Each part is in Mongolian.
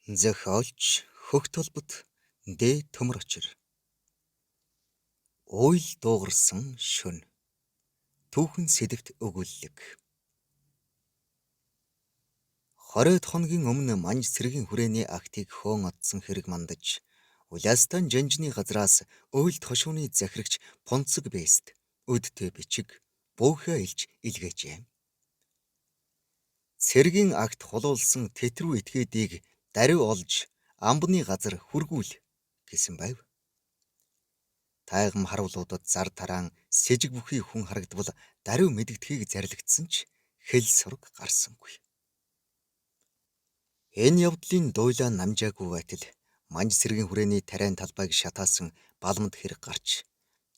Зохиолч хөх толбот дэ төмөр очир. Уйл дуугарсан шөнө. Түүхэн сэдэвт өгүүллэг. 20 хоногийн өмнө манж цэргийн хүрээний актыг хөөн одсон хэрэг мандаж, Улястан жанжны газраас уйлд хошууны захирагч Понцог Бэст өдтэй бичиг бөөхөө илж илгээжээ. Цэргийн акт хулуулсан тэтрүү этгээдийг даруй олж амбны газар хүргүүл гэсэн байв. Тайгам харуулуудад зар тараан сэжиг бүхий хүн харагдвал даруй мэдэгдэхийг зарлигдсан ч хэл сураг гарсангүй. Энэ явдлын дуйлаа намжаагүй байтал манж цэргийн хүрээний тариан талбайг шатаасан балмад хэрэг гарч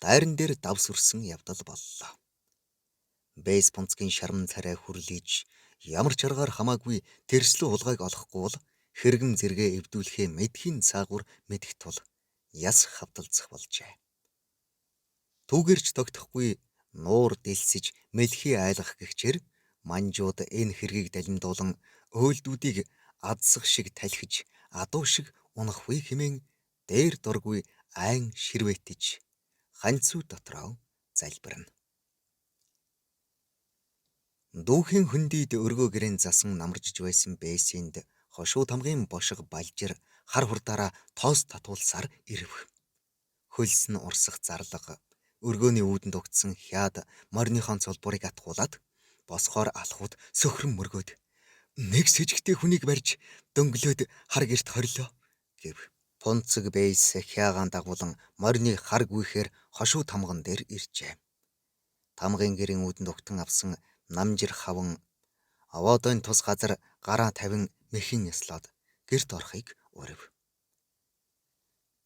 дайран дээр давс өрсөн явдал боллоо. Бэйс Понцгийн шарман царай хүрлийж ямар ч аргаар хамаагүй тэрслүү хулгайг олохгүй бол хэрэгм зэрэгэ эвдүүлэхээ мэдхийн цаагуур мэдэх тул яс хавталцах болжээ. Түүгэрч тогтохгүй нуур дэлсэж мэлхий айлгах гэгчээр манжууд энэ хэргийг далимдуулан өөлдүүдийг адсах шиг талхиж адуу шиг унахгүй хэмээн дээр дургүй айн ширвэтэж ханцүү дотроо залбирна. Дүүхийн хөндийд өргөө гэрэн засан намаржж байсан Бэсинд хошуу тамгын бошиг балжир хар хурдаараа тоос татуулсаар ирв. Хөлс нь урсах зарлага өргөөний үүдэнд угтсан хяад морныхон цолбурыг атгуулад босхоор алхууд сөхрөн мөргөөд нэг сэжигтэй хүнийг барьж дөнгөлөөд хар гэрт хорилоо гэв. Понцог Бэйс хяагаан дагуулan морины хар гүйхээр хошуу тамган дээр иржээ. Тамгын гэрийн үүдэнд угтан авсан намжир хаван авоодын тус газар гараа тавин мэхийн яслаад гэрт орохыг урив.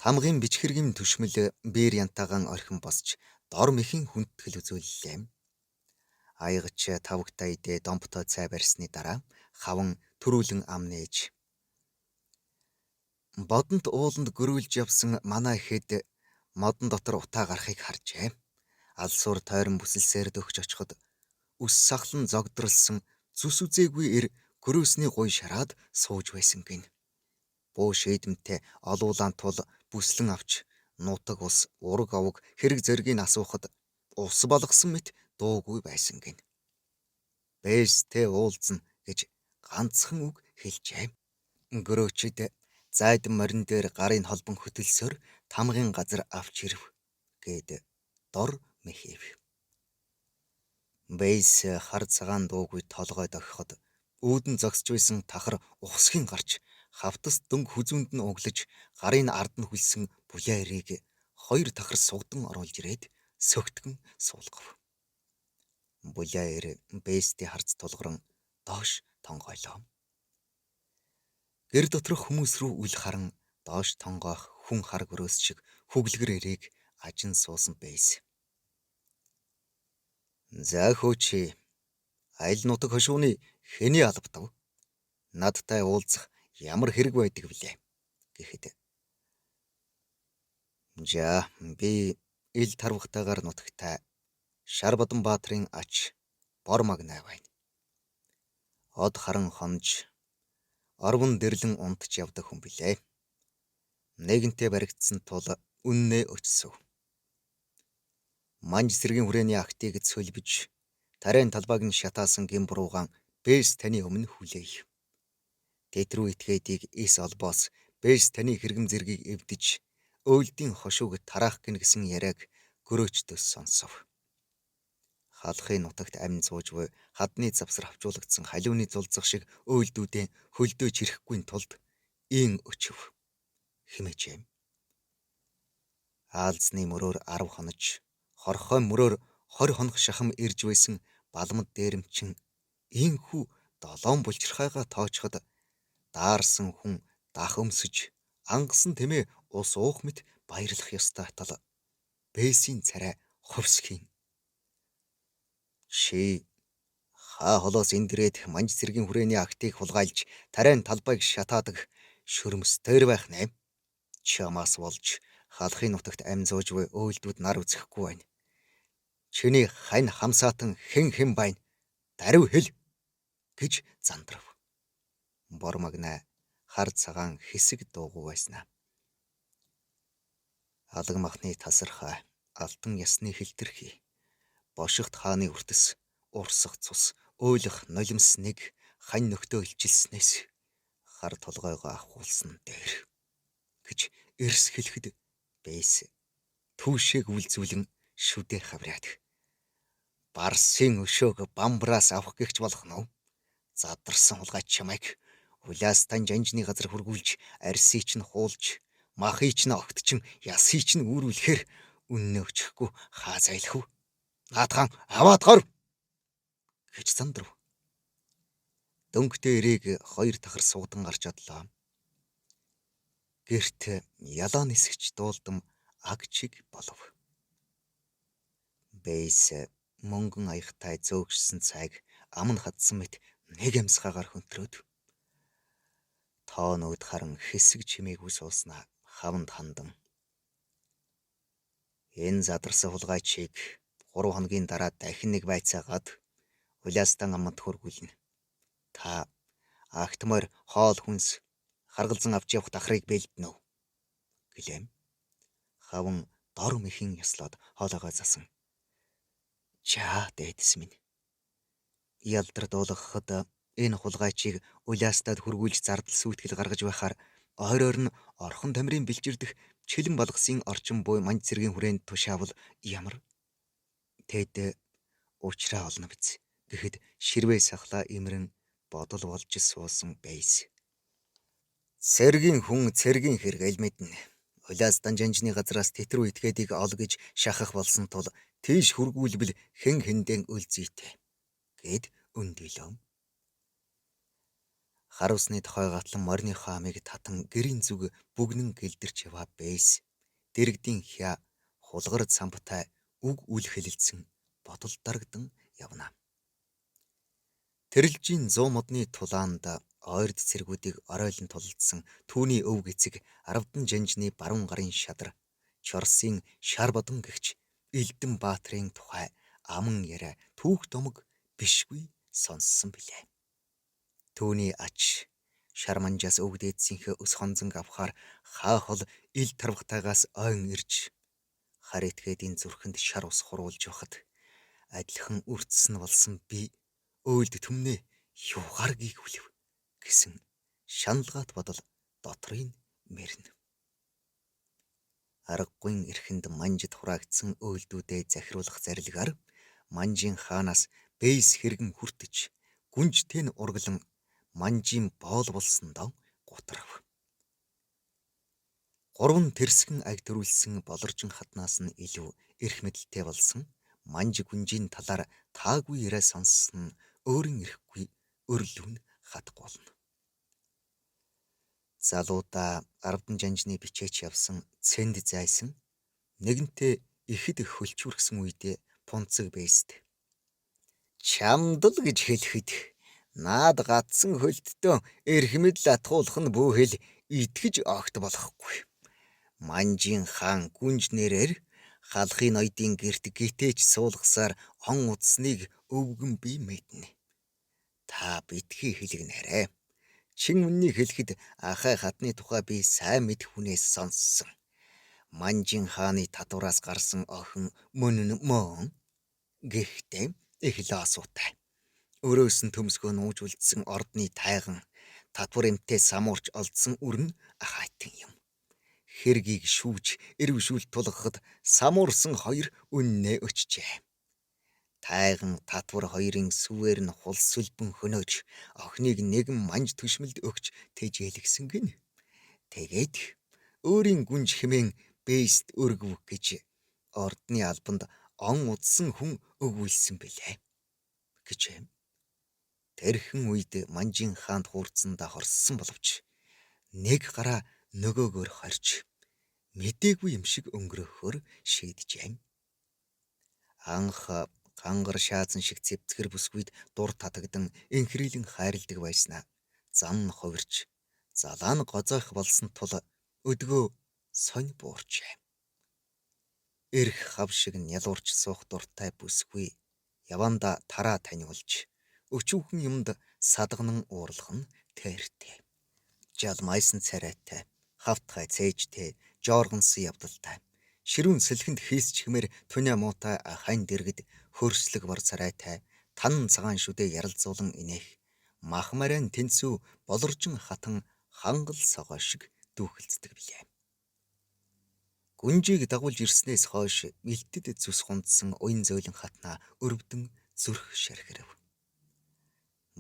Тамгын бичгэргийн түшмэл бээр янтаагаан орхин босч дор мэхийн хүндэтгэл үзүүллээ. Аягч тавгтай идэ домптой цай барьсны дараа хаван төрүүлэн ам нээж бодонд ууланд гөрүүлж явсан манай ихэд модон дотор утаа гарахыг харжээ. Алсуур тойрон бүсэлсээр дөхж очиход үс сахлан зогдролсон зүс үзээгүй эр гөрөөсний гуй шараад сууж байсан гин. Буу шийдэмтэй олуулаан тул бүслэн авч нутаг ус ураг овог хэрэг зэргийг асуухад ус болгосон мэт дуугүй байсан гин. Бэстэй уулзна гэж ганцхан үг хэлжээ. Гөрөөчд зайдан морин дээр гарын холбон хөтөлсөөр тамгын газар авч ирв гэд дор мэхээв. Бэйс хар цагаан дуугүй толгой дохиход үүдэн зогсож байсан тахар ухсхийн гарч хавтас дөнгө хүзүүнд нь углаж гарын ард нь хүлсэн буяа эрийг хоёр тахар сугдан оруулж ирээд сөгтгөн суулгав. Буяа эр Бэйстийн харц тулгаран доош тонгойлоо. Гэр доторх хүмүүс рүү үл харан доош тонгоох хүн хар гөрөөс шиг хүглэгэр эрийг ажин суусан Бэйс. За хөөчи, айл нутаг хошууны хэний албатав? Надтай уулзах ямар хэрэг байдаг вүлээ гэхэд. За би ил тарвахтайгаар нутагтай Шарбадан баатрын ач бор магнай байна. Од харан хонж орвон дэрлэн унтж явдаг хүн билээ. Нэгэнтээ баригдсан тул үннээ өчсөв. Манж цэргийн хүрээний актыг цөлбөж тариан талбайг нь шатаасан гин буруугаан Бэс таны өмнө хүлээе. Тэтрүү этгээдийг эс олбоос Бэс таны хэрэгм зэргийг эвдэж өөлдийн хошууг тараах гин гэсэн яриаг гөрөөчдөөс сонсов. Халахын нутагт амин сууж буй хадны завсар авчуулагдсан халиуны зулцах шиг өөлдүүдээ хөлдөөж ирэхгүй тулд ийн өчөв хэмээжээ. Аалзны мөрөөр 10 хонож хорхой мөрөөр 20 хоног шахам ирж байсан балмад дээрэмчин ийхүү 7 булчирхайгаа тоочход даарсан хүн дах өмсөж ангасан тэмээ ус уух мэт баярлах ёстой тал Бэсийн царай хувьсхийн. Чи хаа холоос эндирээд манж цэргийн хүрээний актыг хулгайлж тариан талбайг шатаадаг шөрмөстөр байх нэ. Чамаас болж халахын нутагт амь зууж буй өөлдүүд нар үзэхгүй байна. Чиний хань хамсаатан хэн байна? Даруй хэл гэж зандрав. Бор магнай хар цагаан хэсэг дуугүй байснаа. Алаг махны тасархай, алтан ясны хилтэрхий, бошигт хааны үртэс, урсах цус, өөлөх нулимс нэг хань нөхдөө илчилснээс хар толгойгоо ахуулсан дээр гэж эрс хэлэхэд бэйс түүшээг үлзүүлэн шүдээр хавраад. Барсын өшөөг бамбраас авах гихч болох нь. Задарсан хулгай чамайг улаастан жанжны газар хургуулж, арсыг ч нь хуулж, махыг ч нь огтчин, ясыг ч нь үүрүүлэхээр үннээ өчөхгүй хаа зайлах вэ? Наадхан аваад гор гэж зандрав. Дөнгөтэй эрээг хоёр тахар суудан гарч одлоо. Гэрт ялаа нисгч дуулдам аг чиг болов. Бэйс мөнгөн аягтай зөөгшсөн цайг амн хадсан мэт нэг амсгаагаар хөнтрөөд тоонууд харан хэсэг чимээгүй сууснаа хаванд хандан. Энэ задарсан хулгайчийг 3 хоногийн дараа дахин нэг байцаагаад улаастан аманд хөргүүлнэ. Та агтмаар хоол хүнс харгалзан авч явах дахрыг бэлдэнэ үү? Гэлэм. Хаван дор мэхэн яслаад хоолойгоо засан. Чаа дээдэс минь. Ялдар дуулгахад энэ хулгайчийг улаастад хөргүүлж зардал сүйтгэл гаргаж байхаар ойроор нь орхон тамирын бэлчирдэх чилэн балгасын орчин буй манж цэргийн хүрээнд тушаавал ямар тэд уучраа олно биз гэхэд ширвээ сахлаа имрэн бодол болж суусан бэйс. Цэргийн хүн цэргийн хэрэгэл мэднэ. Улаастан жанжны газраас тэтрүү этгээдийг ол гэж шахах болсон тул тийш хургүүлбэл хэн хэндэн үлзийтэй гэд өндөлөө. Хар усны тохой гатлан морины хаамыг татан гэрийн зүг бүгнэн гэлдэрч яваа бэйс. Дэрэгдийн хя хулгар самбтай үг үл хэлэлцэн бодол дарагдан явна. Тэрэлжийн 100 модны тулаанд ойрд цэргүүдийг оройлон тулалдсан түүний өв гэцэг 10 жанжны баруун гарын шадар Чорсын шар бодон гэгч Элдэн Баатрын тухай аман яриа түүх домог бишгүй сонссон билээ. Түүний ач шар манжаас өв дээдсийнхээ өс хонзонг авахаар хаа хол ил тарвахтайгаас ойн ирж хар этгээдийн зүрхэнд шар ус хуруулж явахад адилхан үрдсэн болсон би өөлд түмнээ юу гаргийг хүлэв гэсэн шаналгаат бодол дотрын мэрнэ. Аргагүй эрхэнд манжид хураагдсан өөлдүүдээ захируулах зарилгаар манжийн хаанаас бэйс хэрэгэн хүртэж гүнжтэн ургалан манжийн боол болсондоо гутрав. 3 тэрсгэн аг төрүүлсэн болоржин хатнаас нь илүү эрх мэдэлтэй болсон манж гүнжийн талаар таагүй яриа сонссон өөрийн эрэхгүй өрлөвн хатгүй болно. Залуудаа 10 жанжны бичээч явсан цэнд зайсан нэгэнтээ ихэд их хөлчүүргсэн үедээ пунцэг бэйст. Чамдал гэж хэлэхэд наад гадсан хөлтдөө эрх мэдэл атгуулах нь бүүхэл итгэж огт болохгүй. Манжийн хаан гүнж нэрээр халахын ноёдын герт гитээч суулгасаар он удсныг өвгөн би мэднэ. Та битгий хэлгэнээрэ. Чин үннийг хэлэхэд ахай хатны тухай би сайн мэд хүнээс сонссон. Манжийн хааны татвараас гарсан охин мөн нь мөн. Гэхдээ их лаасуутай. Өрөөс нь төмсгөө нууж үлдсэн ордны тайган татвар эмтээ самуурч олдсон үрн ахайтан юм. Хэргийг шүүж эрвшүүлт тулгахад самуурсан хоёр үннээ өчжээ. Тайган татвар хоёрын сүвээр нь хул сүлбэн хөнөөж охиныг нэгэн манж төшмөлд өгч тэжээлгсэн гин. Тэгээд өөрийн гүнж хэмээн бэйст өргөв гэж ордны албанд он удсан хүн өгүүлсэн билээ гэж юм. Тэрхэн үед манжийн хаанд хуурцсандаа хорссон боловч нэг гараа нөгөөгөөр хорж мэдээгүй юм шиг өнгөрөхөөр шийджээ. Анх гангар шаазан шиг цэвцгэр бүсгүйд дур татагдан инхрийлэн хайрладаг байснаа зан хувирч залаа нь гозоох болсон тул өдгөө сонь буурчээ. Эрх хав шиг нялуурч суух дуртай бүсгүй яванда тараа таниулж өчүүхэн юмд садганан уурлах нь тээртэй. жал майсан царайтай, хавтгай цээжтэй, жооргонсон явдалтай. Ширүүн сэлхэнд хийсч хэмээр туня муутай хань дэргэд хөрслөг бар царайтай, тан цагаан шүдэ яралзуулан инех. Махмаран тэнцүү болоржин хатан хангал согоо шиг дүүхэлцдэг билээ. Гүнжийг дагуулж ирснээс хойш илтэд зүс хундсан уян зөөлөн хатнаа өрөвдөн зүрх шархирэв.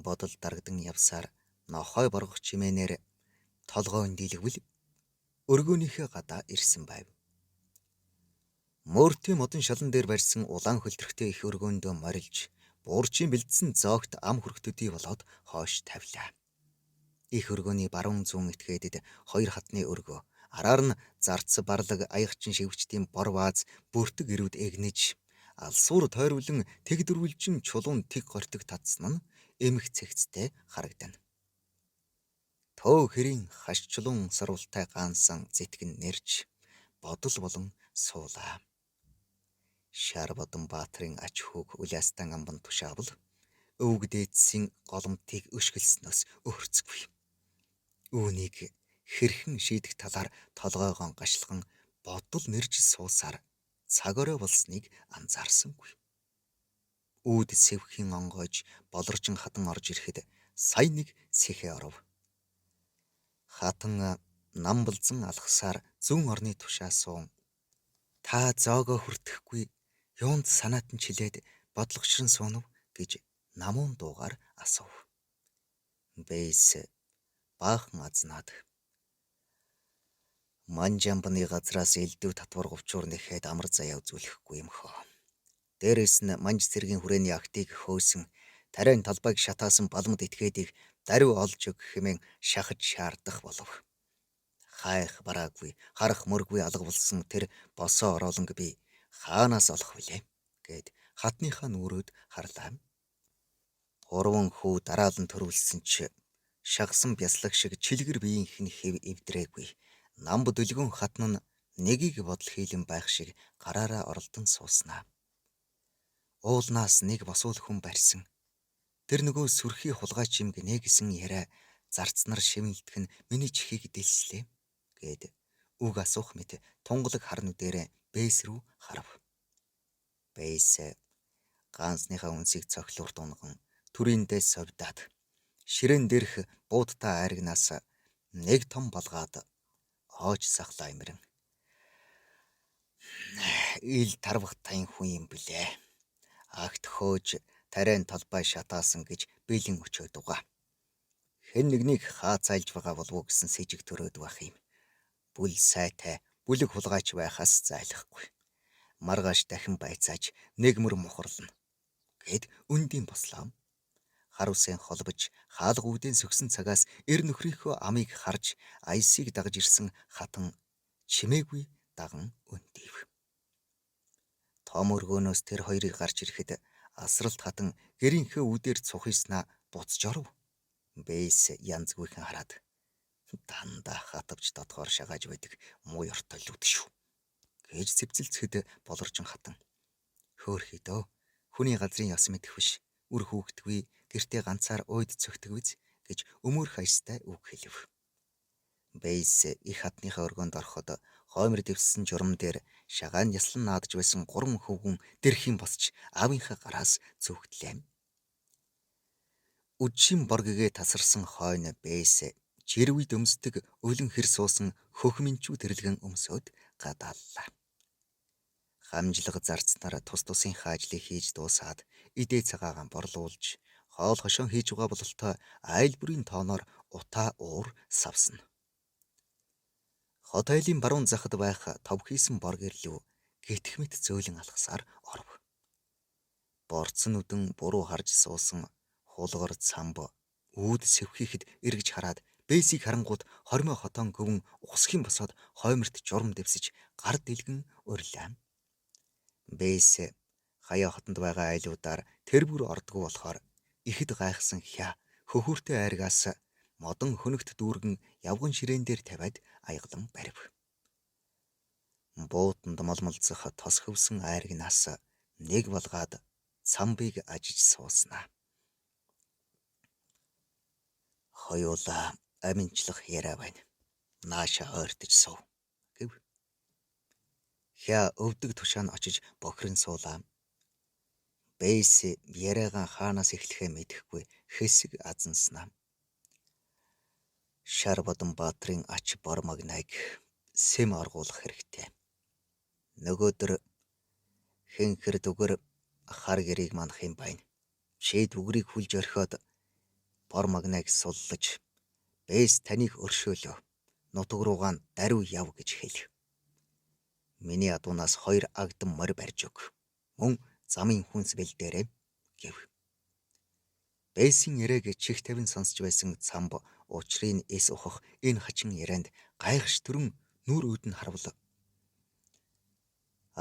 Бодол дарагдан явсаар нохой боргох чимээнээр толгойн дийлгвэл өргөөнийхөө гадаа ирсэн байв. Мөртийн модон шалан дээр барьсан улаан хөлтөрхтэй их өргөөндөө морилж, буурчин бэлдсэн зоогт ам хөргтөдий болоод хойш тавилаа. Их өргөөний баруун зүүн этгээдэд хоёр хатны өргөө, араар нь зарц барлаг аягчин шивгчдийн бор вааз бүртэг ирүүд эгнэж, алсуур тойрволон тэг дөрвөлжин чулуун тэг гортог татсан нь эмх цэгцтэй харагдана. Төө хэрийн хашчлуун сарвалтай гаансан зэтгэн нэрж, бодол болон суулаа. Шар бодон баатрын ач хүүг уляастан амбан тушаавал өвг дээдсийн голомтыг өшгөлснөөс өөрцөхгүй. Үүнийг хэрхэн шийдэх талаар толгойгоо гашлан бодол нэрж суусаар цаг орой болсныг анзаарсангүй. Үүд сэвхэн онгойж болоржин хатан орж ирэхэд сая нэг сэхэ оров. Хатан нам булзан алхасаар зүүн орны тушаа суун. Та зоогоо хүртэхгүй юунд санаатан чилээд бодлогочрон суунав гэж намуун дуугаар асуув. Бэйс баахан азнаад манжамбаны газраас элдв татвар говчуур нэхэд амар заяа үзүүлэхгүй юм хөө. Дээрээс нь манж цэргийн хүрээний актыг хөөсөн тариан талбайг шатаасан балмад этгээдийг даруй олж өг хэмээн шахаж шаардах болов. Хайх бараагүй, харах мөргүй алга болсон тэр босоо ороолонг би хаанаас олох вүлээ гэд хатныхаа нүрөөд харлаа. Гурван хүү дараалан төрүүлсэн ч шагсан бяслаг шиг чилгэр биеийнх нь хэв эвдрээгүй. Намб дөлгөн хатан нь нэгийг бодол хийлэн байх шиг гараараа оролдон сууснаа. Уулнаас нэг босуул хүн барьсан. Тэр нөгөө сүрхий хулгай чим гинэ гэсэн яриа зарцнаар шивнэлтэх нь миний чихийг дэлслээ гэд үг асуух мэт тунгалаг харны дээрээ бэйс рүү харав. Бэйс гаансныхаа үнсийг цохилуур дунган түрийндээ совдаад ширээн дээрх буудтай айрагнаас нэг том балгаад оож сахлаа имрэн. Ил тарвах тань хүн юм блэ. Агт хөөж тариан талбай шатаасан гэж бэлэн өчөөд угаа. Хэн нэгнийг хаацайлж байгаа болов уу гэсэн сэжиг төрөөд байх юм. Бүл сайтай, бүлэг хулгайч байхаас зайлахгүй. Маргааш дахин байцааж нэг мөр мухарлна гэд үндийн бослоо. Хар үсэн холбож хаалгуудын сөгсөн цагаас эр нөхрийнхөө амийг харж аясыг дагж ирсэн хатан чимээгүй даган өндийв. Том өргөөнөөс тэр хоёрыг гарч ирэхэд асралт хатан гэрийнхээ үдээр цухиснаа буцаж оров. Бэйс янзгүйхэн хараад дандаа хатавч дотгоор шагааж байдаг муу ёртой л үд шүү гэж зэвцэлцэхэд болоржин хатан. Хөөхий дөө хүний газрын яс мэдэх биш. Үр хүүхдгүй гэртээ ганцаар уйд цогтгвэз гэж өмөрх аястай үг хэлв. Бэйс их хатныхаа өргөөнд ороход хоймор дэвссэн журам дээр шагаан яслан наадж байсан 3 хөвгүн дэрхийн босч аавынхаа гараас зүгтлээ. Үдшийн боргигээ тасарсан хойно Бэйс жирвид өмсдөг өлөн хэр суусан хөхминчүү тэрлэгэн өмсөд гадааллаа. Хамжлага зарцнаар тус тусынхаа ажлыг хийж дуусаад идээ цагаагаан борлуулж хоол хошоо хийж байгаа бололтой айл бүрийн тооноор утаа уур савсна. Хотелийн баруун захад байх тов хийсэн боргирлүү гитх мэт зөөлөн алхасаар оров. Борцсон нүдэн буруу харж суусан хулгар цамб үүд сэвхийхэд эргэж хараад Бэйсийг харангууд хормой хотоон гөвөн ухсхийн босоод хойморт журам дэвсэж гар дэлгэн урилаа. Бэйс хаяа хотонд байгаа айлуудаар тэр бүр ордгоо болохоор ихэд гайхсан хя хөхүүртэй айргаас модон хөнөгт дүүргэн явган ширээн дээр тавиад аяглан барив. Буутанд молмолцох тос хөвсөн айргнаас нэг балгаад цамбыг ажиж сууснаа. Хоёулаа аминчлах яриа байна. Нааша ойртож сув гэв. Хя өвдөг тушаанд очиж бохирон суулаа. Бэйс яриагаа хаанаас эхлэхээ мэдэхгүй хэсэг азанснаа. Шар бодон Баатрын ач бор магнайг сэм оргуулах хэрэгтэй. Нөгөөдөр хэнхэр дүгэр хар гэрийг манах юм байна. Чи дүгрийг хүлж орхиод бор магнайг суллаж бэйс таныг өршөөлөө. Нутаг руугаа даруй яв гэж хэл. Миний адуунаас 2 агдам морь барьж өг. Мөн замын хүнс бэлдээрэй гэв. Бэйсийн яриаг чих тавин сонсч байсан цамб учрыг эс ухах энэ хачин ярианд гайхш төрөн нүр үүдэн харвал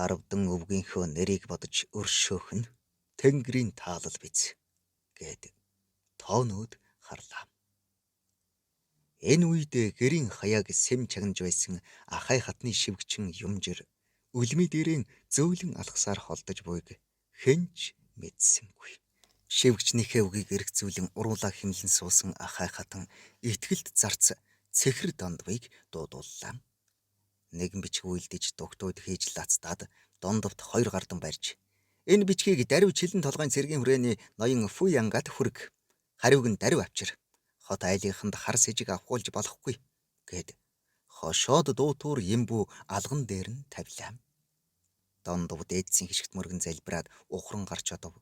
Аравдан өвгийнхөө нэрийг бодож өршөөх нь Тэнгэрийн таалал биз гэд тоонууд харлаа. Энэ үед гэрийн хаяаг сэм чагнаж байсан ахай хатны шивгчин юмжир үлми дээрэн зөөлөн алхасаар холдож буйг хэнч мэдсэнгүй. Шивгчнийхээ үгийг эргцүүлэн уруулаа химлэн суусан ахай хатан итгэлд зарц цэхэр дондвыг дуудууллаа. Нэгэн бичиг үйлдэж дугтууд хийж лацтаад дондовт 2 гардан барьж энэ бичгийг даруй чилэн толгойн цэргийн хүрээний ноён Фуянгад хүрэг. Хариуг нь даруй авчир. Хот айлынханд хар сэжиг авахулж болохгүй гэд хошоод дуутуур Ямбу алган дээр нь тавилаа. Дондов дээдсийн хишгт мөргөн залбираад ухран гарч одов.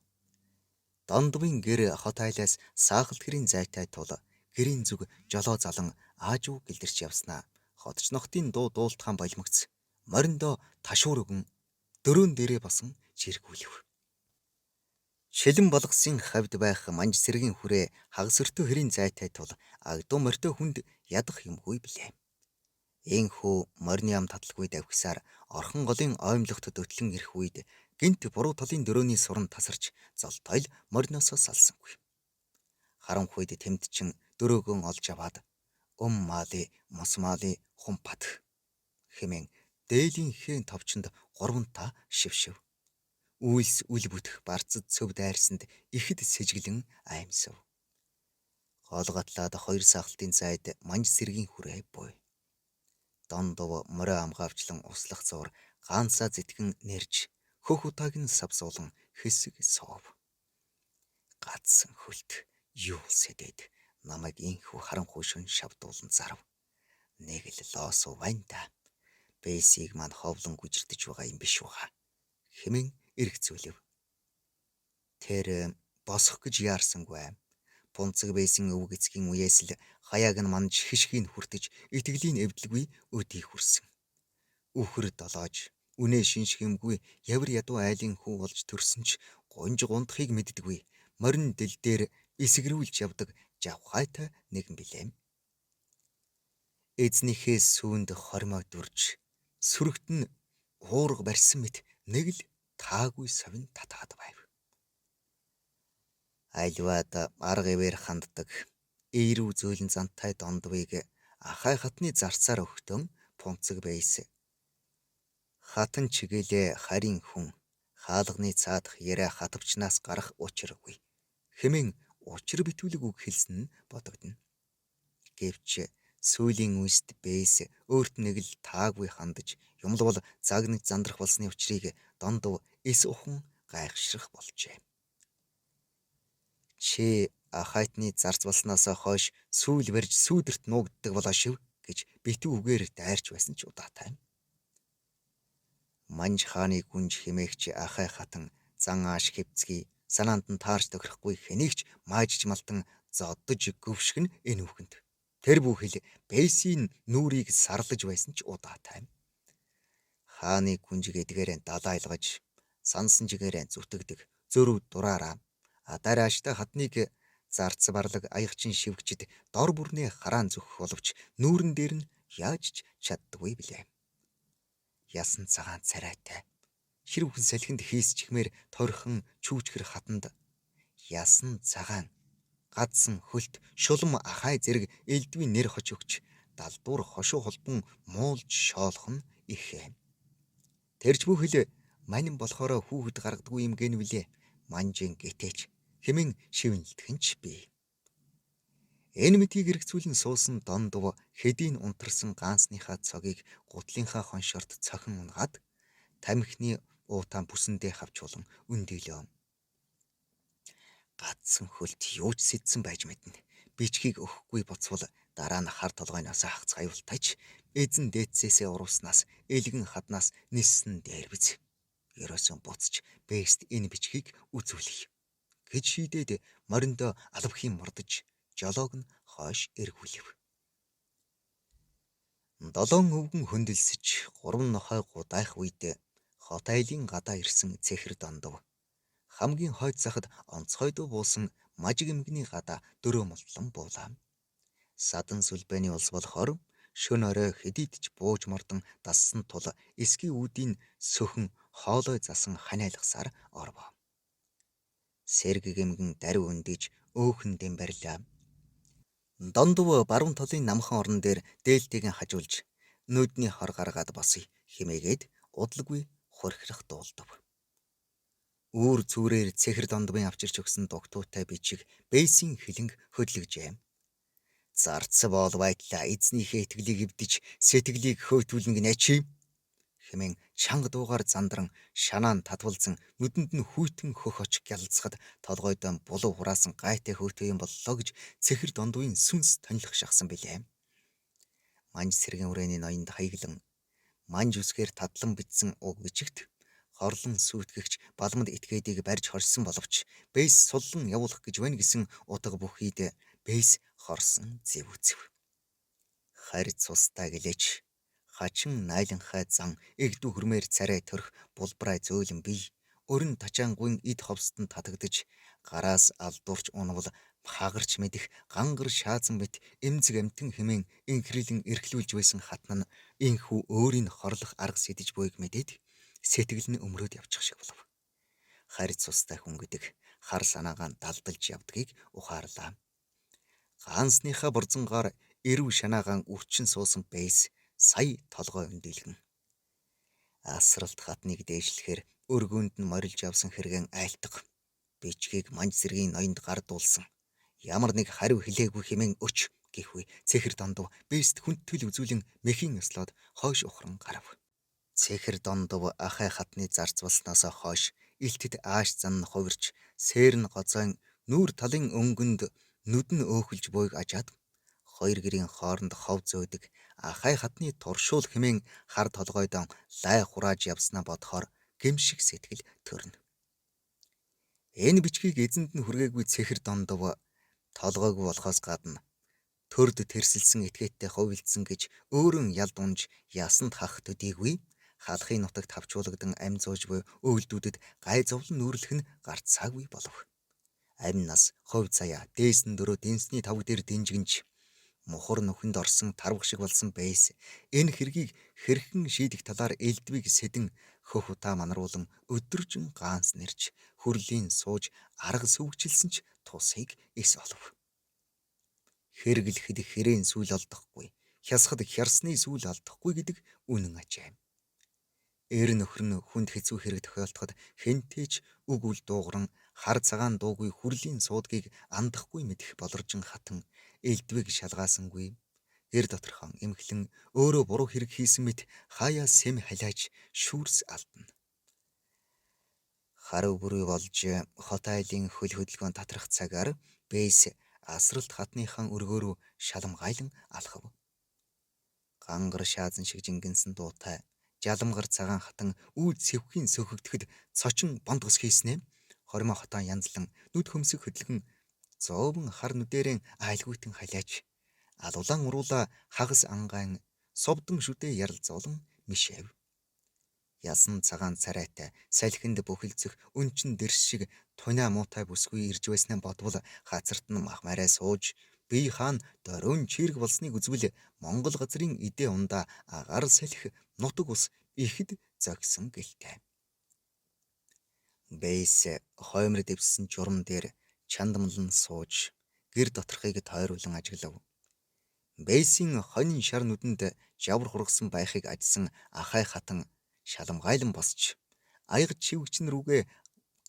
Дондовын гэр хот айлаас саахалт гэрийн зайтай тул гэрийн зүг жолоо залан аажуу гэлдэрч явснаа. Хотч нохтын дуу дуултгаан болмогц. Мориндоо ташуурган дөрөөн дээрээ басан жиргүүлв. Шилэн болгосын хавьд байх манж сэргийн хүрээ хагасөртөө хэрийн зайтай тул агдуу морьтой хүнд ядах юмгүй билээ. Энхүү морины ам татлгүй давхисаар орхон голын оймлогт дөтлөн ирэх үед гинт буруу талын дөрөөний суран тасарч золтойл мориноосоо салсангүй. Харанхуйд тэмдчин дөрөөгөн олж аваад маали мосмаали хумпат хэмээн дээлийн хэн товчонд 3 та шившив. Үйлс үл бүтэх барцад цөв дайрсанд ихэд сэжиглэн аймсав. Голгатлаад 2 сахалтын зайд манж сэргийн хүрээ буй. Дондов морио амгаавчлан услах зуур гаансаа зэтгэн нэрж хөх утааг нь савсуулан хэсэг сов. Гацсан хөлт юу сэдэд намайг инхүү харанхуй шөн шавдуулан зарав. Нэг л лоосуу байна да. Бэйсийг мань ховлон гүжирдэж байгаа юм биш угаа. Хэмээн эргцүүлв. Тэр босох гэж яарсангүй. Пунцэг бэйсийн өвөг эцгийн үеэс л хаяаг нь манж хишгийг хүртэж итгэлийн эвдэлгүй өдийг хүрсэн. Үхэр долоож үнэ шинших юмгүй явар ядуу айлын хүү болж төрсөн ч гунж гундахыг мэддэггүй. Морин дэл дээр эсгэрүүлж явдаг жавхайтай нэгэн билээ. Эзнийхээ сүүнд хормой дүрж сүрэгт нь уурга барьсан мэт нэг л таагүй совин татаад байв. Айлваад арга ивэр ханддаг эерүү зөөлөн зантай дондвыг ахай хатны зарцаар өгтөн пунцэг бэйс. Хатан чигэлээ харин хүн хаалганы цаадах яриа хатвчнаас гарах учиргүй. Хэмээн учир битүүлэг үг хэлсэн нь бодогдно. Гэвч сүүлийн үст бэйс өөрт нэг л таагүй хандаж юмлбол загнаж зандрах болсны учрыг дондов эс ухан гайхшрах болжээ. Чи ахайтны зарц болсноосоо хойш сүүл барьж сүүдэрт нуугддаг болоо шив гэж битүү үгээр дайрч байсан ч удаатай. Манж хааны гүнж химээгч ахай хатан зан ааш хэвцгий санаанд нь таарч тохирохгүй хэнийгч маажж малтан зоддож гөвшгөн энэ үхэнд. Тэр бүхэл бэйсийн нүрийг сарлаж байсан ч удаатай. Хааны гүнжиг эдгээрээ далайлгаж сансан жигээрээ зүтгэдэг зөрөв дураараа адарааштай хатныг зарц барлаг аягчин шивгчд дор бүрнээ хараан зүхэх боловч нүүрэн дээр нь яаж ч чаддаггүй билээ. Ясан цагаан царайтай ширвхэн салхинд хийсчихмээр торхон чүүчгэр хатанд ясан цагаан гадсан хөлт шулам ахай зэрэг элдвийн нэр хоч өгч далдуур хошуу холбон муулж шоолох нь ихээ. Тэрч бүхэл манин болохоро хүүхэд гаргадгүй юм гэнэ вүлээ. Манжин гэтэч хэмээн шивнэлтгэн ч бий. Энэ мэдгийг эргцүүлэн суусан дондов хэдийн унтарсан гаансныхаа цогийг гутлынхаа хоншорт цохин унгаад тамхины уутаан бүсэндээ хавчуулан өндийлөө. Гадсан хөлт юу ч сэдсэн байж мэднэ. Бичгийг өгөхгүй буцвал дараа нь хар толгойноос хагцгаywалтайч эзэн дээдсээсээ уруuснаас элгэн хаднаас ниссэн дээр биз. Ерөөсөн буцаж бэст энэ бичгийг үзүүлэх гэж шийдээд мориндоо албахын мордож жолоог нь хойш эргүүлв. 7 өвгөн хөндөлсөж 3 нохой гудайх үед хот айлын гадаа ирсэн цэхэр дондов хамгийн хойд захад онцгойдуу буусан мажиг эмгний гадаа дөрөө молтлон буулаа. Садан сүлбэний улс болохоор шөнө орой хэдийдч бууж мордон дассан тул эсгийн үүдийн сөхөн хоолой засан ханиалгасаар орвоо. Сэргэг эмгэн даруй өндиж өөхөндөө барьлаа. Дондов баруун талын намхан орон дээр дээлтэйгэн хажуулж нүдний хор гаргаад босъё хэмээгээд удалгүй хурхирах дуулдав. Үүр цүүрээр цэхэр дондвын авчирч өгсөн дугтуутай бичиг бэйсийн хилэнг хөдлөгжээ. Зарц боол байтлаа эзнийхээ итгэлийг эвдэж сэтгэлийг хөйтүүлнэг начи хэмээн чанга дуугаар зандран шанаан татвалзан нүдэнд нь хүйтэн хөх оч гялцахад толгойдоо булуу хураасан гайтай хөөтөө юм боллоо гэж цэхэр дондвын сүнс тонилох шахсан билээ. Манж сэргэн үрээний ноёнд хаяглан манж үсгээр тадлан битсэн уг бичигт хорлон сүйтгэгч балманд этгээдийг барьж хорсон боловч бэйс суллан явуулах гэж байна гэсэн утга бүхийд бэйс хорсон зэв үзв. Харь цустай гэлээч хачин найланхай зан эгдүү хөрмээр царай төрх булбрай зөөлөн бий өрн тачаангуйн эд ховстон татагдж гараас алдуурч унавал хагарч мэдих гангар шаазан мэт эмзэг амтэн хэмээн инхрилэн эрхлүүлж байсан хатна нь инхүү өөрийн хорлох арга сэдэж буйг мэдээд сэтгэл нь өмрөөд явчих шиг болов. Харь цустай хүн гэдэг хар санаагаа далдалж явдгийг ухаарлаа. Гаансныхаа бурзангаар эрв шанаагаан үрчин суусан бэйс сая толгой өндийлгэн. Асралт хатныг дээшлэхээр өргөөнд нь морилж явсан хэрэгэн айлтга. Бичгийг манж сэргийн ноёнд гардуулсан. Ямар нэг хариу хэлээгүй хэмээн өч гэхүй цэхэр дондов бэйст хүндтгэл үзүүлэн мэхийн өслөөд хойш ухран гарав. Цэхэр дондов ахай хатны зарцвалснаас хойш илтэд ааш зан нь хувирч сэрн гоцойн нүүр талын өнгөнд нүд нь өөхөлж буйг ажаад хоёр гэрийн хооронд хов зөөдөг ахай хатны туршуул хэмээн хар толгойдоо лай хурааж явснаа бодохоор гэмшиг сэтгэл төрнө. Энэ бичгийг эзэнд нь хүргээгүй цэхэр дондов толгойгүй болохоос гадна төрд тэрсэлсэн этгээдтэй хувилдсан гэж өөрөн ялд унж ясанд хах төдийгүй халахын нутагт хавчуулагдан амь зууж буй өөлдүүдэд гай зовлон нүүрлэх нь гарцаагүй болов. Амь нас хувь цаяа дээсэн дөрөө дэнсний тав дээр динжигэнж мухар нүхэнд орсон тарвах шиг болсон бэйс энэ хэргийг хэрхэн шийдэх талаар элдвийг сэдэн хөх утаа манруулан өдөржин гаанс нэрж хүрлийн сууж арга сүвгчилсэн ч тусыг эс олов. Хэрэглэхэд хэрээн сүүл олдохгүй, хясахад хярсны сүүл алдахгүй гэдэг үнэн ажээ. Эр нөхөр нь хүнд хэцүү хэрэг тохиолдоход хэнтээч үг үл дуугаран хар цагаан дуугүй хүрлийн суудгийг андахгүй мэдэх болоржин хатан элдвийг шалгаасангүй. Гэр доторхон эмхлэн өөрөө буруу хэрэг хийсэн мэт хаяа сэм халиаж шүүрс алдна. Харав бүрий болж хот айлын хөл хөдөлгөөн татрах цагаар бэйс асралт хатныхан өргөөрөө шаламгайлан алхав. Гангар шаазан шиг жингэнсэн дуутай жаламгар цагаан хатан үүд сэвхийн сөхөгдөхөд цочин бондгос хийснэ. Хоримоо хотоо янзлан нүд хөмсөг хөдөлгөн зовон хар нүдэрэн айлгуйтан халиаж алулаан уруула хагас ангаан совдон шүдэ ярилцуулан мишэв. Ясан цагаан царайтай салхинд бүхэлцэх өнчин дэрс шиг туна муутай бүсгүй ирж байснаа бодвол хацарт нь мах мараа сууж бие хаан дөрөөн чирэг болсныг үзвэл Монгол газрын идэ ундаа агаар салхи нутаг ус ихэд зогсон гэлтэй. Бэйс хоймор дэвссэн журам дээр чандамлан сууж гэр доторхыг тойруулан ажиглав. Бэйсийн хонин шар нүдэнд жавар хургасан байхыг ажсан ахай хатан шаламгайлан босч аягч шивгчин рүүгээ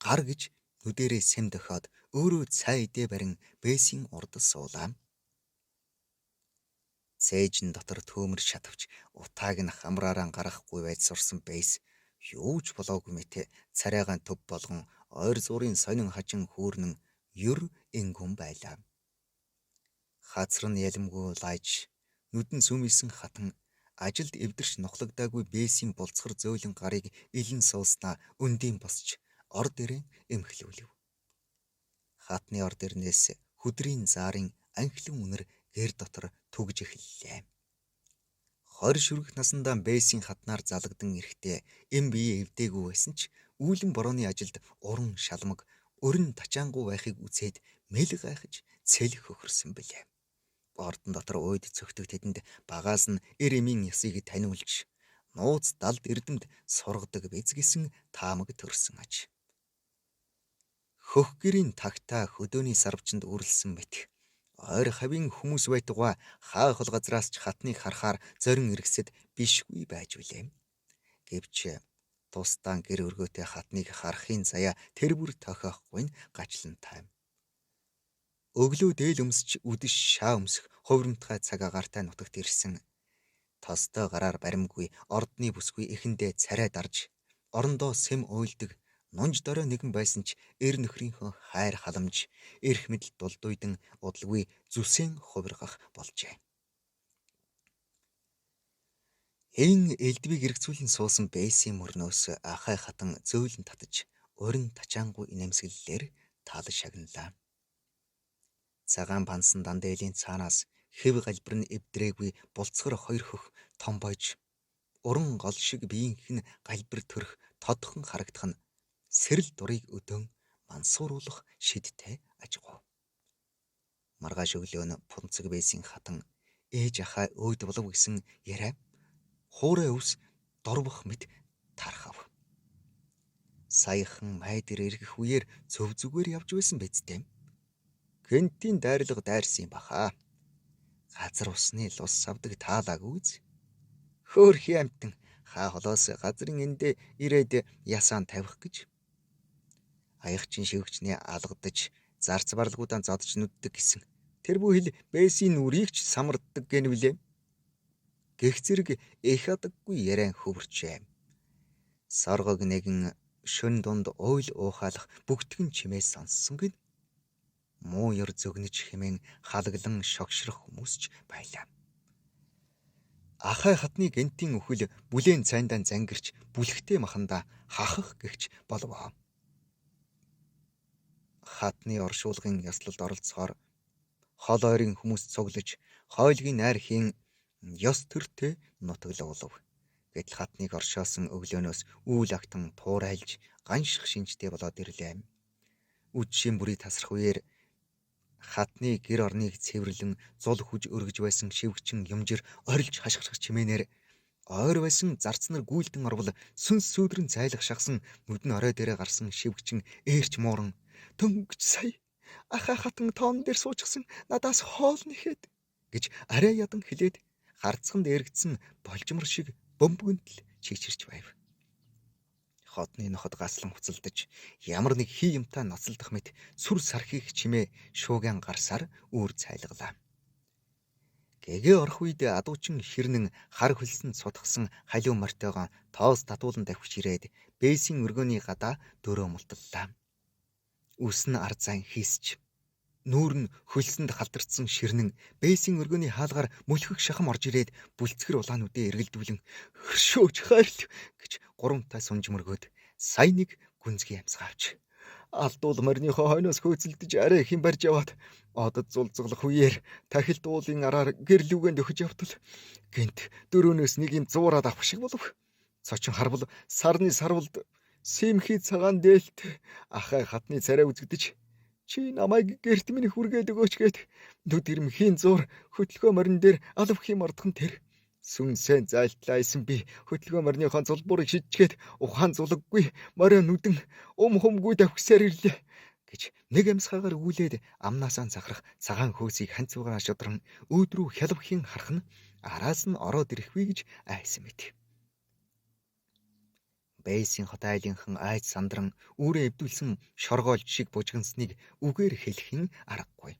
гар гэж нүдэрээ сэм дохиод өөрөө цай идэ барин бэйсийн урд суулаа. Цээжин дотор төөмөр шатавч утааг нь хамраараа гаргахгүй байж сурсан Бэйс юу ч болоогүй мэтэ царайгаан төв болгон ойр зуурын сонин хажин хүүрнэн юр энгүн байлаа. Хацар нь ялимгүй лайж нүдэн сүмэлсэн хатан ажилд эвдэрч нухлагдаагүй Бэйсийн болцгор зөөлөн гарыг илэн сууснаа өндийн босч ор дээрээ эмхлүүлв. Хатны ор дээрнээс хөдрийн заарын анхлан үнэр гэр дотор түгж эхэллээ. 20 шүргэх насандаа Бэйсийн хатнаар залгадан ирэхдээ эм бие эвдээгүй байсан ч үүлэн борооны ажилд уран шалмаг өрн тачаангуй байхыг үзээд мэл гайхаж цэлэх хөхөрсөн билээ. Ордон дотор уйд цогтөг тэдэнд багаас нь эр эмийн ясыг таниулж нууц далд эрдэмд сургадаг бэзгэсэн таамаг төрсөн аж. Хөх гэрийн тагтаа хөдөөний сарвчанд үрлсэн мэт ойр хавийн хүмүүс байтугай хаахал газраас ч хатныг харахаар зорин эргэсэд бишгүй байж үлээ. Гэвч тусдаан гэр өргөөтэй хатныг харахын заяа тэр бүр тохиохгүй нь гачлан тайм. Өглөө дээл өмсч үдэш шаа өмсөх хувирамтгай цаг агаартай нутагт ирсэн. Тостой гараар баримгүй ордны бүсгүй эхэндээ царай дарж орондоо сэм уйлдаг нунж дорой нэгэн байсан ч эр нөхрийнхөө хайр халамж эрх мэдэл дулдуйдан удалгүй зүсэн хувиргах болжээ. Эн элдвийг эргцүүлэн суусан Бэйсийн мөрнөөс ахай хатан зөөлөн татаж урин тачаангуй инэмсэглэлээр таал шагналаа. Цагаан бансан дандээлийн цаанаас хэв галбир нь эвдрээгүй булцгар хоёр хөх том бойж уран гол шиг биеийнх нь галбир төрх тодхон харагдах нь сэрэл дурыг өдөөн мансууруулах шидтэй ажгуу. Маргааш өглөө нь Пунцэг Бэйсийн хатан ээж ахаа өөд болов гэсэн яриа хуурай өвс дорвох мэт тархав. Саяхан майдэр эргэх үеэр зөв зүгээр явж байсан биз дээ. Гэнтийн дайрлага дайрсан юм баха. Газар усны лус савдаг таалаагүйз. Хөөрхи амтан хаа холоос газрын эндээ ирээд ясаан тавих гэж. Аягчин шивгчний алгадаж зарц барлгуудаа зодж нүддэг гэсэн. Тэр бүхэл Бэйсийн нүрийг ч самарддаг гэнэ. Гэх зэрэг их адаггүй яриан хөвөрчээ. Соргог нэгэн шөн дунд уйл уухайлах бүгтгэн чимээс сонссон гин. Муу ёр зөгнөж хэмээн халаглан шогшрох хүмүүс ч байлаа. Ахай хатны гэнтийн өхөл бүлээн цайндаа зангирч бүлхтэй маханда хахах гэгч болвоо. Хатны оршуулгын яслалд оролцохоор хол ойрын хүмүүс цуглаж хойлгийн найр хийн ёс төртэй нутаглуулав. Гэтэл хатныг оршоосон өглөөнөөс үйл актан туурайлж ганших шинжтэй болоод ирлээ. Үдшийн бүрий тасрах үеэр хатны гэр орныг цэвэрлэн зул хүж өргөж байсан шивгчин юмжир орилж хашгирах чимээнээр ойр байсан зарцнаар гүйлдэн орвол сүнс сүүдрэн зайлах шахсан нүдэн орой дээрээ гарсан шивгчин ээрч мууран дөнгөж сая ахаа хатан тоон дээр суучихсан надаас хоол нэхэд гэж арай ядан хэлээд харцганд эргэцэн болжмор шиг бөмбөгөнтл чичирч байв. Хотны ноход гаслан хуцалдаж ямар нэг хий юмтай ноцолдох мэт сүр сархийг чимээ шуугиан гарсаар үүр цайлглаа. Гэгээ орох үед адуучин хэрнэн хар хөлсөн сутгсан халиу мартойгоо тоос татуулан давхиж ирээд Бэйсийн өргөөний гадаа дөрөө мулталлаа. Үс нь арзан хийсч нүүр нь хөлсөнд халдардсан ширнэн Бэйсийн өргөөний хаалгаар мөлхөх шахам орж ирээд бүлцгэр улаануудыг эргэлдүүлэн хөршөөж хайрл гэж гурамтай сунж мөргөөд сая нэг гүнзгий амсгаа авч алдуул морныхоо хойноос хөөцөлдөж арай их юм барьж яваад одод зулцглах үеэр тахил дуулын араар гэрлүүгэнд өгч явтал гинт дөрөөнөөс нэг юм зуураад авах шиг болов. Цочин харвал сарны сарвалд симхий цагаан дээлт ахай хатны царай үзэгдэж чи намайг гэрт минь хүргээд өгөөч гээд нүд ирмхийн зуур хөтлгөө морин дээр алвах юм ордхон тэр сүнсээ зайлтлаайсан би хөтлгөө морныхон зулбуурыг шидчгээд ухаан зулггүй морио нүдэн хумгүй давхсаар ирлээ гэж нэг амсгаагаар өгүүлээд амнаасаа захарах цагаан хөөсийг ханцуугаар шудран өөдрүү хялбахын харах нь араас нь ороод ирэхвэ гэж айсан мэт. Бэйсийн хот айлынхан айц сандран үүрээ эвдүүлсэн шоргоолж шиг бужигнсныг үгээр хэлэх нь аргагүй.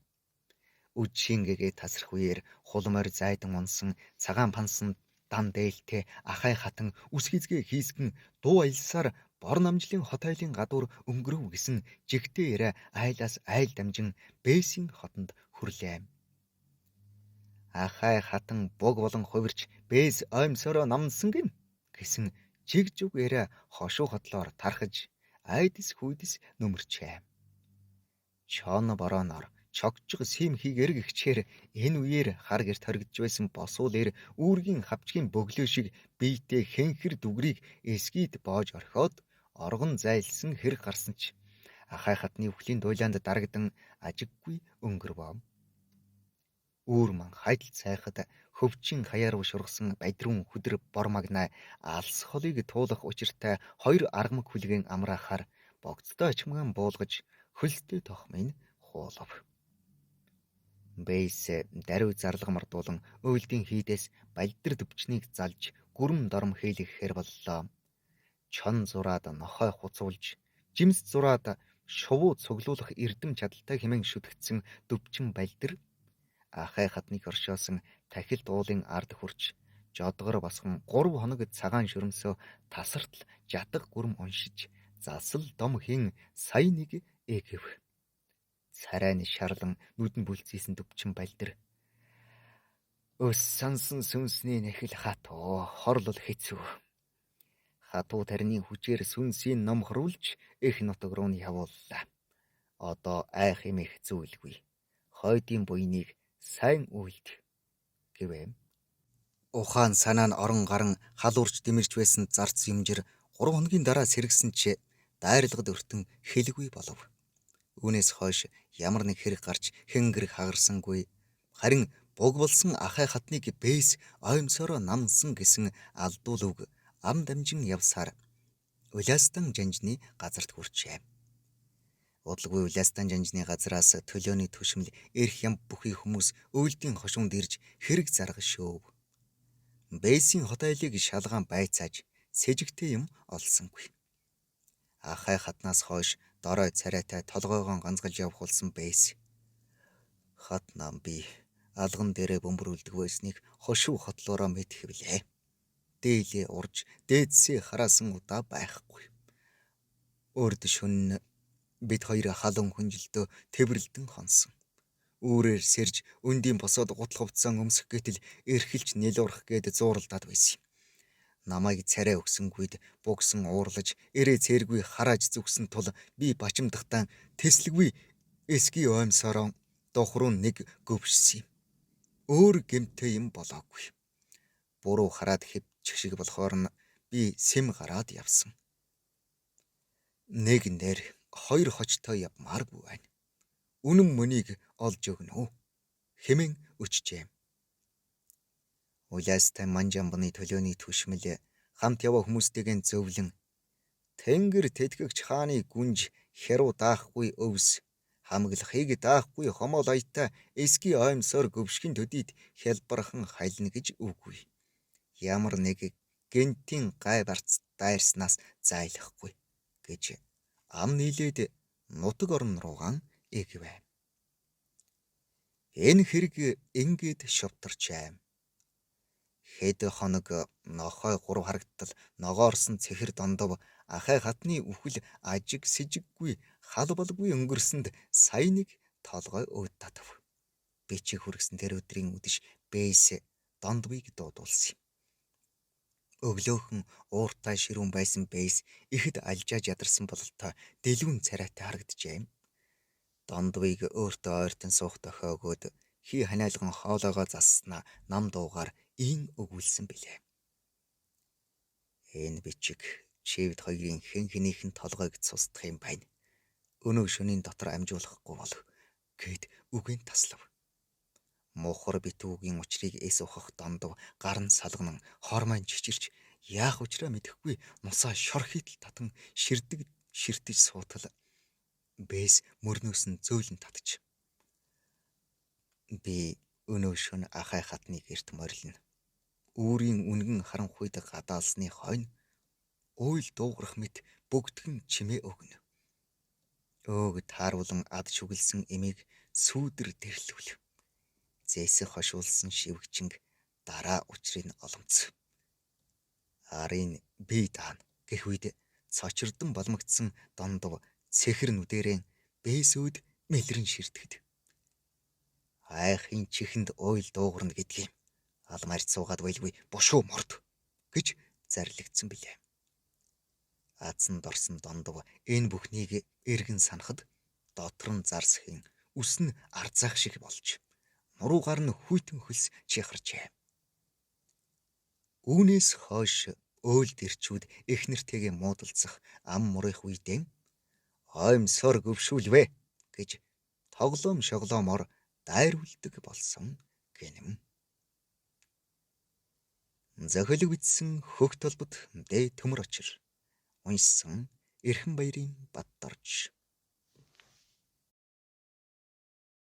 Үжшингээгээ тасрах үеэр хулмойр зайдан унсан цагаан пансан дан дээлтэй ахай хатан үсгийзгээ хийсгэн дуу аялсаар бор намжлын хот айлын гадуур өнгөрөв гэсэн жигтэй яриа айлаас айл дамжин Бээсийн хотонд хүрлээ. Ахай хатан буг болон хувирч Бээс оймсороо намнсан гин гэсэн жигжүг яриа хошуу хотлоор тархаж айдас хүйдэс нөмөрчээ. Чон борооноор чогчго сим хийгэр гихчээр энэ үеэр хар гэрт хоригдж байсан босуулэр үүргийн хавчгийн бөглөө шиг биетээ хэнхэр дүгрийг эсгийд боож орхиод оргон зайлсан хэрэг гарсан ч ахай хатны өвхлийн дуйлаанд дарагдан ажиггүй өнгөрвөө. Үүр ман хайдал цайхад хөвчин хаяар шургасан бадрун хүдэр бор магнаа алс холыг туулах учиртай хоёр аргамаг хүлгэн амраахаар богцтой ачмгаан буулгаж хөлстэй тохмын хуулав. Бэйс даруй зарлага мардуулан өөлдийн хийдээс балдэр төвчнийг залж гүрэм дорм хийлгэхээр боллоо. Чон зураад нохой хуцуулж, жимс зураад шувуу цуглуулах эрдэм чадалтай хэмээн шүтгдсэн дөвчин балдэр ахай хатныг оршоосон тахил дуулын ард хурч жодгор босгон 3 хоног цагаан шөрмсөө тасартал жатаг гүрэм уншиж засал дом хийн сая нэг эгв. Царайн шарлан нүдэн бүлцээсэн дөвчин балдэр өс сансан сүнсний нэхэл хатуу хорлол хэцүү. Хатуу тарны хүчээр сүнсийн номхруулж их нутаг руу нь явууллаа. Одоо айх эмэх зүйлгүй. Хойдын буйныг сайн үйлд гэвэм. Ухаан санаа нь орон гарan хал урж дэмэрч байсан зарц юмжир 3 хоногийн дараа сэргсэн ч дайрлагад өртөн хэлгүй болов. Үүнээс хойш ямар нэг хэрэг гарч хэнгэр хагарсангүй. Харин буг болсон ахай хатныг Бээс оймсороо намсан гэсэн алдуул үг ам дамжин явсаар Улястан жанжны газарт хүрчээ. Удалгүй Улястан жанжны газраас төлөөний түшмэл эрх ям бүхий хүмүүс өөлдийн хошуунд ирж хэрэг заргаж шөөв. Бээсийн хот айлыг шалгаан байцааж сэжигтэй юм олсонгүй. Ахай хатнаас хойш дорой царайтай толгойгоо ганцгалж явах болсон Бээс. Хат нам би алган дээрээ бөмбөрүүлдэг байсныг хошуу хотлоороо мэдхэвлээ. Дээлээ урж дээдсээ хараасан удаа байхгүй. Урд шөнө бид хоёр халуун хүнжилтөө тэвэрлдэн хонсон. Үүрээр сэрж өндийн босоод гутал хувцсан өмсөх гэтэл эрхэлж нэлуурах гээд зууралдаад байсан. Намайг царай өгсөнгүйд бугсан уурлаж эрээ цээргүй харааж зүгсэн тул би бачимдахтаа тэслэггүй эсгий оймсороо дохруу нэг гөвшсөн юм. Өөр гэмтэй юм болоогүй. Буруу хараад хэвчих шиг болохоор нь би сэм гараад явсан. Нэг нэр хоёр хочтой явмааргүй байна. Үнэн мөнийг олж өгнө үү? Хэмээн өчжээ. Уляастай манжамбаны төлөөний түшмэл хамт яваа хүмүүстэйгэн зөвлөн Тэнгэр тэтгэгч хааны гүнж хяруу даахгүй өвс хамглахыг даахгүй хомол аятай эсгий оймсоор гөвшгийн төдийд хялбархан хайлна гэж үгүй. Ямар нэг гентийн гай барц дайрснаас зайлахгүй гэж ам нийлээд нутаг орн руугаан эгвэ. Энэ хэрэг ингээд шовтарчээ. Хэд хоног нохой 3 харагдтал ногоорсон цэхэр дондов ахай хатны үхэл ажиг сэжиггүй хал болгүй өнгөрсөнд сая нэг толгой өөдтатв. Бичиг хүргэсэн тэр өдрийн үдэш Бээс дондвыг дуудуулсан юм. Өглөөхөн ууртай ширүүн байсан Бээс ихэд алжааж ядарсан бололтой дэлгүүн царайтай харагджээ. Дондвыг өөртөө ойртон суух дохиогоод хий ханиалган хоолоогоо засснаа нам дуугаар ийн өгүүлсэн билээ. Энэ бичиг чивд хоёрын хэн хэнийхэн толгойг цусдах юм байна. Өнөө шөнийн дотор амжуулахгүй болов гэд үгийн таслав. Мухар битүүгийн учрыг эс ухах дондов гарн салганан хормайн чичирч яах учраа мэдэхгүй нусаа шор хийтэл татан ширтэж суутал Бээс мөрнөөс нь зөөлөн татж. Би өнөө шөнө ахай хатны гэрт морилно. Үүрийн үнгэн харанхуйд гадаалсны хойно уйл дуугарах мэт бүгдгэн чимээ өгнө. Өг тааруулан ад шүглсэн эмийг сүүдэр тэрлүүл. Зээсээ хошуулсан шивгчинг дараа учрыг оломц. Арын бие даана гэх үед цочирдон балмагдсан дондов цэхэр нүдэрэн бээсүүд мэлрэн ширтгэд. Айхын чихэнд ойл дуугарна гэдгийг алмаарч суугаад байлгүй бушуу морд гэж зарлигдсан билээ. Аацсан дорсон дондов энэ бүхнийг эргэн санахад дотор нь зарсхийн үс нь арзаах шиг болж нуруугаар нь хүйтэн хөлс чихарчээ. Үүнээс хойш өөлд ирчүүд эхнэртэйгээ муудалцах ам мурих үедээ оймсоор гөвшүүлвэ гэж тоглоом шоглоомоор дайруулдаг болсон гэнэм. Зохиолыг бичсэн Хөх толбот Д. Төмөр очир. Уншсан Эрхэнбаярын Баддорж.